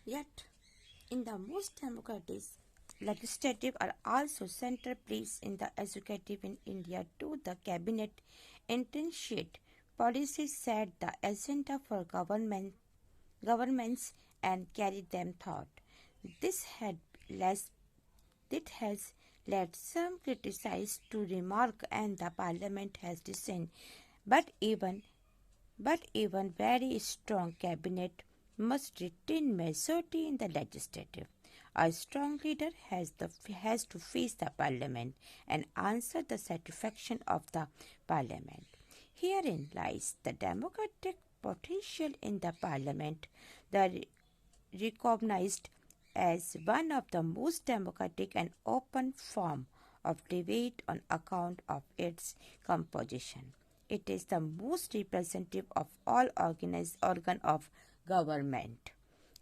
Yet, in the most democratic legislative are also central place in the executive in India too. The cabinet initiate policies, set the agenda for governments and carry them thought. This had less it has led some critics to remark and the parliament has dissent. But even very strong cabinet must retain majority in the legislative. A strong leader has to face the parliament and answer the satisfaction of the parliament. Herein lies the democratic potential in the parliament, the recognized as one of the most democratic and open form of debate on account of its composition. It is the most representative of all organized organ of government.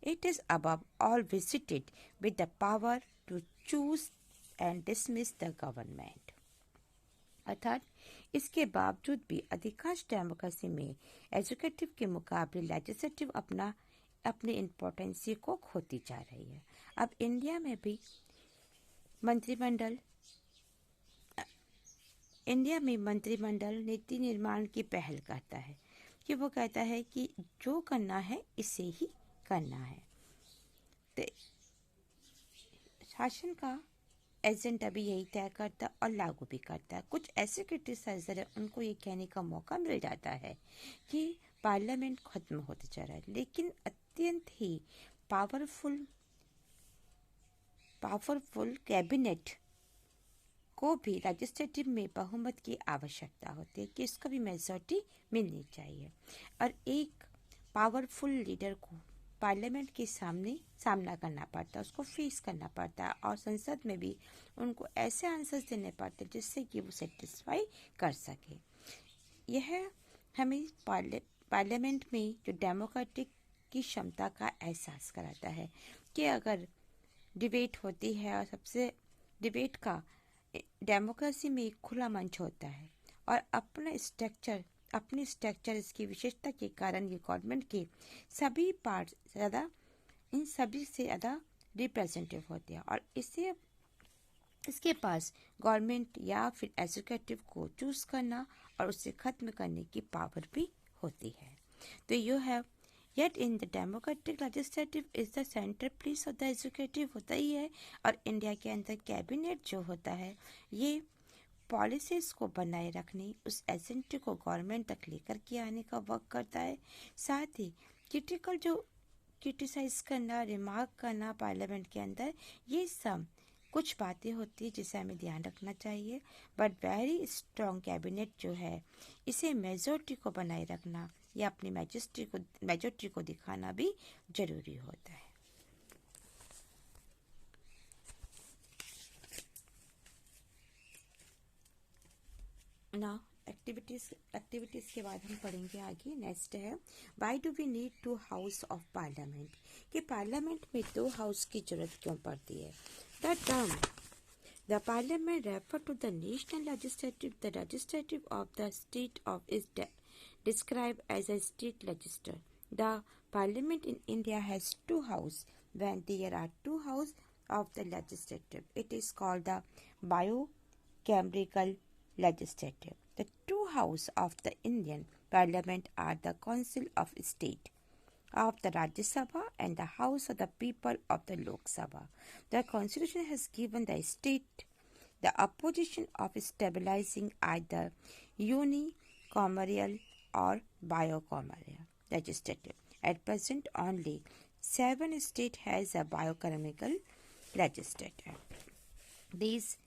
It is above all visited with the power to choose and dismiss the government. अर्थात इसके बावजूद भी अधिकांश democracy में educative के मुकाबले legislative अपनी impotency को खोती जा रही है। अब इंडिया में भी मंत्रिमंडल नीति निर्माण की पहल करता है कि वो कहता है कि जो करना है इसे ही करना है। तो शासन का एजेंडा भी यही तय करता और लागू भी करता है। कुछ ऐसे क्रिटिसाइजर है उनको ये कहने का मौका मिल जाता है कि पार्लियामेंट खत्म होते जा रहा है, लेकिन अत्यंत ही पावरफुल कैबिनेट को भी लेजिस्लेटिव में बहुमत की आवश्यकता होती है कि इसको भी मेजॉरिटी मिलनी चाहिए और एक पावरफुल लीडर को पार्लियामेंट के सामना करना पड़ता है, उसको फेस करना पड़ता है और संसद में भी उनको ऐसे आंसर्स देने पड़ते हैं जिससे कि वो सेटिस्फाई कर सके। यह हमें पार्लियामेंट में जो डेमोक्रेटिक की क्षमता का एहसास कराता है कि अगर डिबेट होती है और सबसे डिबेट का डेमोक्रेसी में एक खुला मंच होता है और अपनी स्ट्रक्चर इसकी विशेषता के कारण ये गवर्नमेंट के सभी पार्ट इन सभी से ज़्यादा रिप्रेजेंटेटिव होते हैं और इसके पास गवर्नमेंट या फिर एग्जीक्यूटिव को चूज करना और उसे खत्म करने की पावर भी होती है। तो you have yet in the democratic legislative is the central place of the executive होता ही है और इंडिया के अंदर कैबिनेट जो होता है ये पॉलिसीज को बनाए रखने उस एजेंडे को गवर्नमेंट तक लेकर के आने का वर्क करता है। साथ ही क्रिटिसाइज करना, रिमार्क करना पार्लियामेंट के अंदर, ये सब कुछ बातें होती है जिसे हमें ध्यान रखना चाहिए। बट वेरी स्ट्रॉन्ग कैबिनेट जो है इसे मेजॉरिटी को बनाए रखना या अपनी मेजॉरिटी को दिखाना भी जरूरी होता है। ना एक्टिविटीज के बाद हम पढ़ेंगे आगे। नेक्स्ट है why do we need 2 house of parliament, कि पार्लियामेंट में 2 हाउस की जरूरत क्यों पड़ती है। The term the parliament refer to the national legislative, the legislative of the state of is described as a state legislature. The parliament in India has 2 houses. When there are 2 houses of the legislative, it is called the bicameral legislative. The 2 houses of the Indian parliament are the Council of State of the Rajya Sabha and the House of the People of the Lok Sabha. The Constitution has given the state the opposition of stabilizing either unicameral or bicameral legislative. At present, only 7 states has a bicameral legislature. These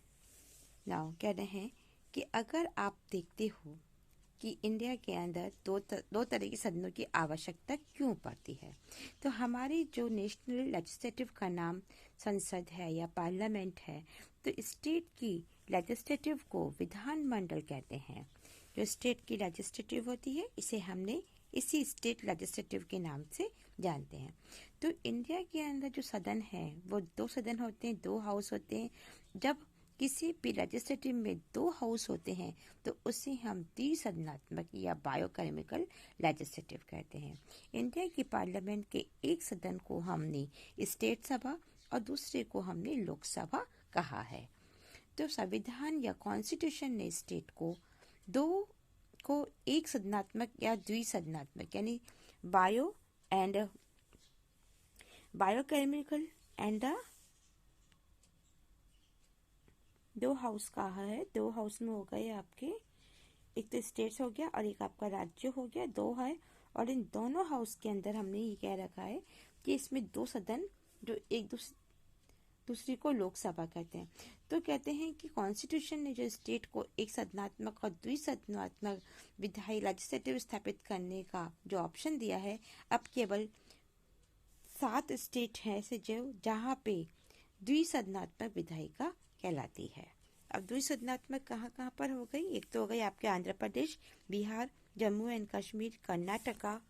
now कह रहे हैं कि अगर आप देखते हो कि India के अंदर दो तरह के सदनों की आवश्यकता क्यों पड़ती है, तो हमारी जो नेशनल लेजिस्लेटिव का नाम संसद है या पार्लियामेंट है, तो स्टेट की लेजिस्लेटिव को विधानमंडल कहते हैं। जो स्टेट की लेजिस्लेटिव होती है इसे हमने इसी स्टेट लेजिस्लेटिव के नाम से जानते हैं। तो इंडिया के अंदर जो सदन है वो 2 सदन होते हैं, 2 हाउस होते हैं। जब किसी भी लेजिस्लेटिव में 2 हाउस होते हैं तो उसे हम द्विसदनात्मक या बायोकेमिकल लेजिस्लेटिव कहते हैं। इंडिया की पार्लियामेंट के एक सदन को हमने स्टेट सभा और दूसरे को हमने लोकसभा कहा है। तो संविधान या कॉन्स्टिट्यूशन ने स्टेट को एक सदनात्मक या द्विसदनात्मक यानी बायोकेमिकल एंड 2 हाउस कहा है। 2 हाउस में हो गए आपके, एक तो स्टेट्स हो गया और एक आपका राज्य हो गया, 2 है। और इन दोनों हाउस के अंदर हमने ये कह रखा है कि इसमें 2 सदन जो एक दूसरी को लोकसभा कहते हैं। तो कहते हैं कि कॉन्स्टिट्यूशन ने जो स्टेट को एक सदनात्मक और द्विसदनात्मक विधायी लेजिस्लेटिव स्थापित करने का जो ऑप्शन दिया है, अब केवल 7 स्टेट हैं ऐसे जो जहाँ पे द्विसदनात्मक विधायिका कहलाती है। अब द्विसदनात्मक कहाँ कहाँ पर हो गई? एक तो हो गई आपके आंध्र प्रदेश, बिहार, जम्मू एंड कश्मीर, कर्नाटका,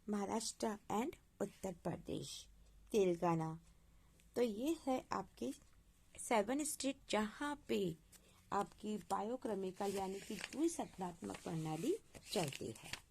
महाराष्ट्र एंड उत्तर प्रदेश, तेलंगाना। तो ये है आपके 7 स्टेट जहाँ पे आपकी बायोकेमिकल यानी कि द्विसदनात्मक प्रणाली चलती है।